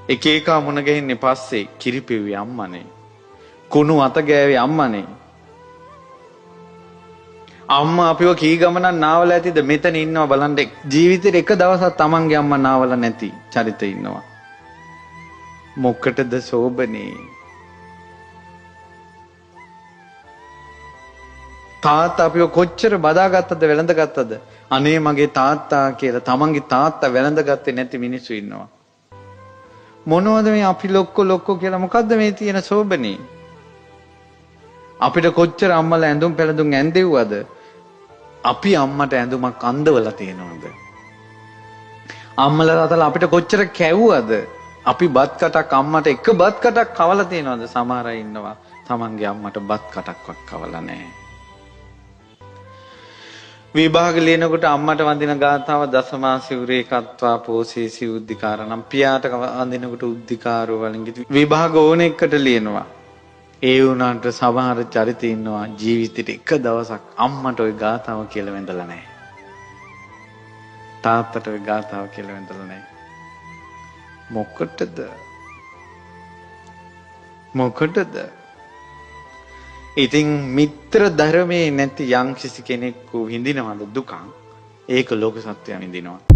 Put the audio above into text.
එක එක මුණ ගැහින්නේ පස්සේ කිරිපෙව්වේ අම්මනේ. කුණු අත ගෑවේ අම්මනේ. අම්මා අපිව කී ගමනක් නාවල ඇතිද? මෙතන ඉන්නවා බලන්න. ජීවිතේ එක දවසක් තමන්ගේ අම්මා නාවල නැති චරිතය ඉන්නවා. මොකටද සෝබනේ? තාත්තා අපිව කොච්චර බදාගත්තද වැළඳගත්තද? අනේ මගේ තාත්තා කියලා තමන්ගේ තාත්තා වැළඳගත්තේ නැති මිනිස්සු ඉන්නවා. මොනවද මේ අපි ලොක්කෝ කියලා? මොකද්ද මේ තියෙන සෝබනේ? අපිට කොච්චර අම්මලා ඇඳුම් පැළඳුම් ඇඳෙව්වද? අපි අම්මට ඇඳුමක් අඳවලා තියෙනවද? අම්මලා තාත්තලා අපිට කොච්චර කැව්වද? අපි බත් කටක් අම්මට එක බත් කටක් කවලා තියෙනවද? සමහර අය ඉන්නවා තමන්ගේ අම්මට බත් කටක්වත් කවලා නැහැ. විභාග ලියනකොට අම්මට වඳින ගාථාව දසමා සිවුරේ කත්වා පෝසේසි උද්ධිකාරණම්. පියාට වඳිනකොට උද්ධිකාරෝ වලින් විභාග ඕන එකට ලියනවා. ඒ වුණාට සමහර චරිත ඉන්නවා ජීවිතේට එක දවසක් අම්මට ওই ගාථාව කියලා වැඳලා නැහැ. තාත්තට ওই ගාථාව කියලා වැඳලා නැහැ. මොකටද? ඉතින් මිත්‍ර ධර්මයේ නැති යම් කිසි කෙනෙකු විඳිනවද දුක? ඒක ලෝක සත්‍යය විඳිනවා.